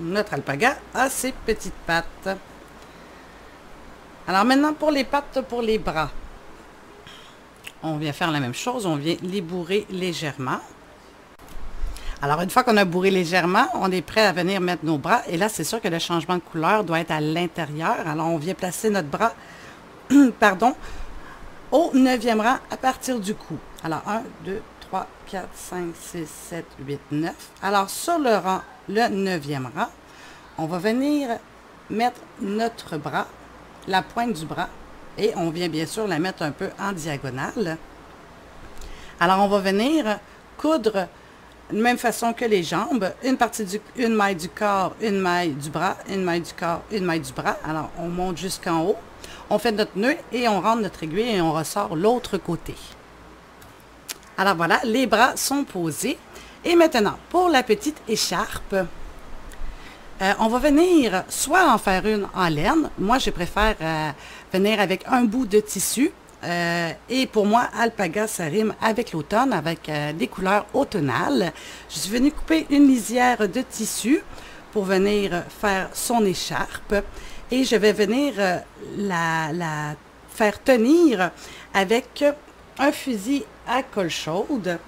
notre alpaga a ses petites pattes. Alors maintenant pour les pattes pour les bras. On vient faire la même chose, on vient les bourrer légèrement. Alors, une fois qu'on a bourré légèrement, on est prêt à venir mettre nos bras. Et là, c'est sûr que le changement de couleur doit être à l'intérieur. Alors, on vient placer notre bras, pardon, au 9e rang à partir du cou. Alors, 1, 2, 3, 4, 5, 6, 7, 8, 9. Alors, sur le rang, le 9e rang, on va venir mettre notre bras, la pointe du bras, et on vient bien sûr la mettre un peu en diagonale. Alors, on va venir coudre de même façon que les jambes, une maille du corps, une maille du bras, une maille du corps, une maille du bras. Alors, on monte jusqu'en haut, on fait notre nœud et on rentre notre aiguille et on ressort l'autre côté. Alors voilà, les bras sont posés. Et maintenant, pour la petite écharpe, on va venir soit en faire une en laine. Moi, je préfère venir avec un bout de tissu. Et pour moi, alpaga, ça rime avec l'automne, avec des couleurs automnales. Je suis venue couper une lisière de tissu pour venir faire son écharpe. Et je vais venir la faire tenir avec un fusil à colle chaude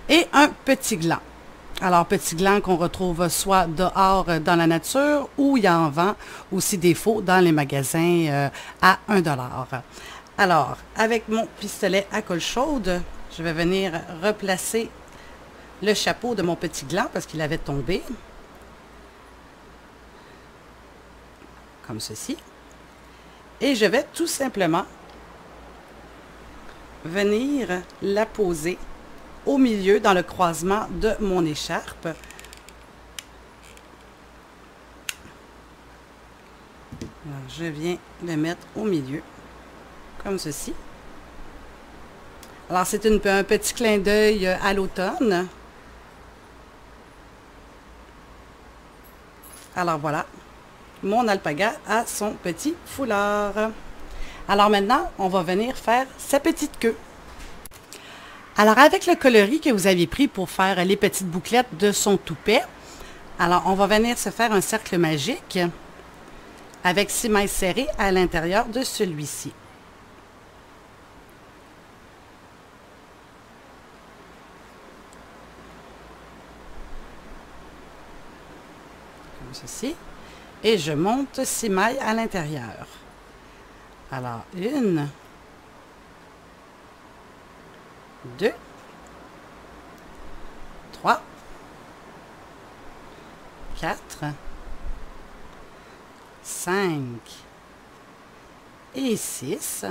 et un petit gland. Alors, petit gland qu'on retrouve soit dehors dans la nature ou il y en vend aussi des faux dans les magasins à 1 $. Alors, avec mon pistolet à colle chaude, je vais venir replacer le chapeau de mon petit gland parce qu'il avait tombé. Comme ceci. Et je vais tout simplement venir la poser au milieu, dans le croisement de mon écharpe. Alors, je viens le mettre au milieu, comme ceci. Alors, c'est un petit clin d'œil à l'automne. Alors, voilà. Mon alpaga a son petit foulard. Alors maintenant, on va venir faire sa petite queue. Alors, avec le coloris que vous aviez pris pour faire les petites bouclettes de son toupet, alors on va venir se faire un cercle magique avec 6 mailles serrées à l'intérieur de celui-ci. Comme ceci. Et je monte 6 mailles à l'intérieur. Alors, 1, 2, 3, 4, 5 et 6.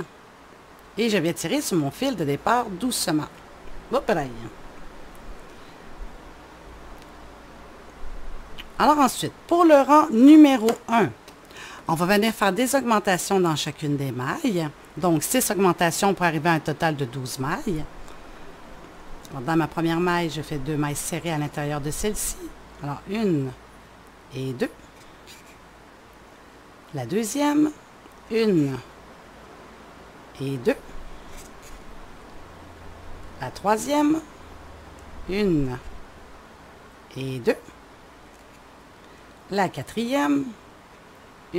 Et je vais tirer sur mon fil de départ doucement. Hop là. Alors ensuite, pour le rang numéro 1, on va venir faire des augmentations dans chacune des mailles. Donc, 6 augmentations pour arriver à un total de 12 mailles. Alors, dans ma première maille, je fais 2 mailles serrées à l'intérieur de celle-ci. Alors, 1 et 2. La deuxième, 1 et 2. La troisième, 1 et 2. La quatrième, 1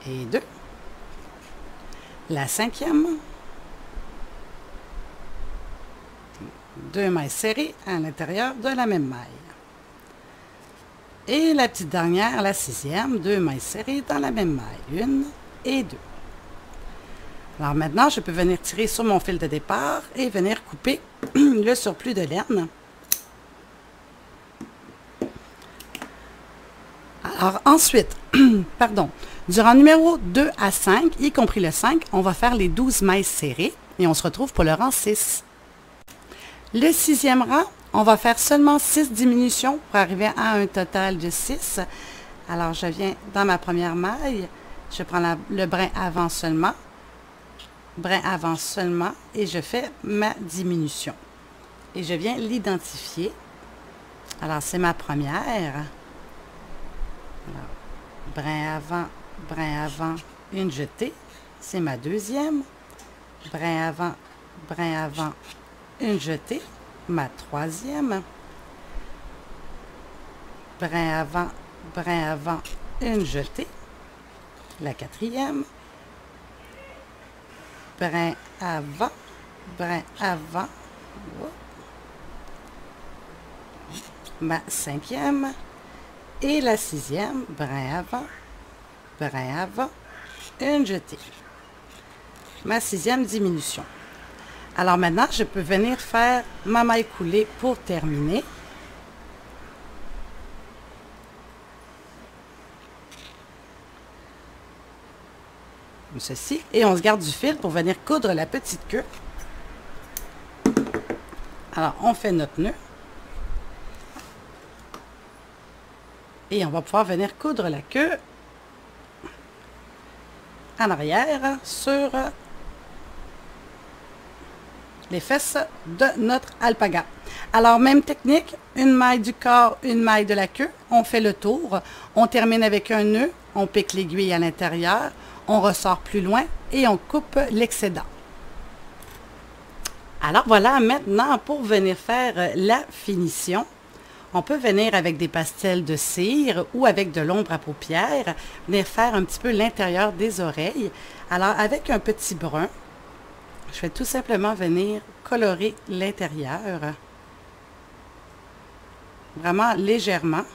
et 2. La cinquième, 2 mailles serrées à l'intérieur de la même maille. Et la petite dernière, la sixième, 2 mailles serrées dans la même maille. 1 et 2. Alors maintenant, je peux venir tirer sur mon fil de départ et venir couper le surplus de laine. Alors ensuite, pardon, durant numéro 2 à 5, y compris le 5, on va faire les 12 mailles serrées et on se retrouve pour le rang 6. Le 6e rang, on va faire seulement 6 diminutions pour arriver à un total de 6. Alors je viens dans ma première maille, je prends le brin avant seulement, et je fais ma diminution. Et je viens l'identifier. Alors c'est ma première. Alors, brin avant, une jetée. C'est ma deuxième. Brin avant, une jetée. Ma troisième. Brin avant, une jetée. La quatrième. Brin avant. Ma cinquième. Et la sixième, brin avant, une jetée. Ma sixième diminution. Alors maintenant, je peux venir faire ma maille coulée pour terminer. Comme ceci. Et on se garde du fil pour venir coudre la petite queue. Alors, on fait notre nœud. Et on va pouvoir venir coudre la queue en arrière sur les fesses de notre alpaga. Alors, même technique, une maille du corps, une maille de la queue, on fait le tour, on termine avec un nœud, on pique l'aiguille à l'intérieur, on ressort plus loin et on coupe l'excédent. Alors voilà, maintenant pour venir faire la finition, on peut venir avec des pastels de cire ou avec de l'ombre à paupières, venir faire un petit peu l'intérieur des oreilles. Alors avec un petit brun, je vais tout simplement venir colorer l'intérieur, vraiment légèrement.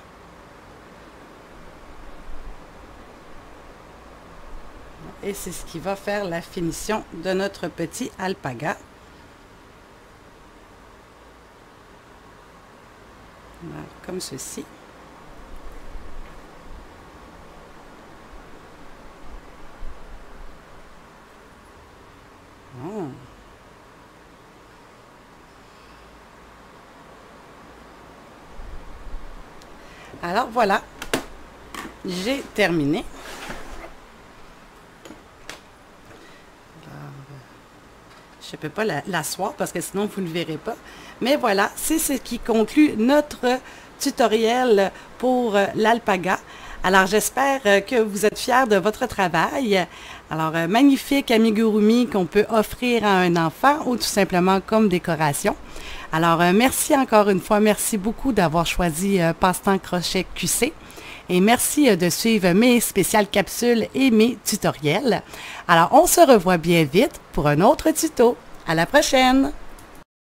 Et c'est ce qui va faire la finition de notre petit alpaga. Voilà, comme ceci. Oh. Alors voilà, j'ai terminé. Je ne peux pas l'asseoir parce que sinon vous ne le verrez pas. Mais voilà, c'est ce qui conclut notre tutoriel pour l'alpaga. Alors j'espère que vous êtes fiers de votre travail. Alors magnifique amigurumi qu'on peut offrir à un enfant ou tout simplement comme décoration. Alors merci encore une fois, merci beaucoup d'avoir choisi Passe-temps Crochet QC. Et merci de suivre mes spéciales capsules et mes tutoriels. Alors, on se revoit bien vite pour un autre tuto. À la prochaine!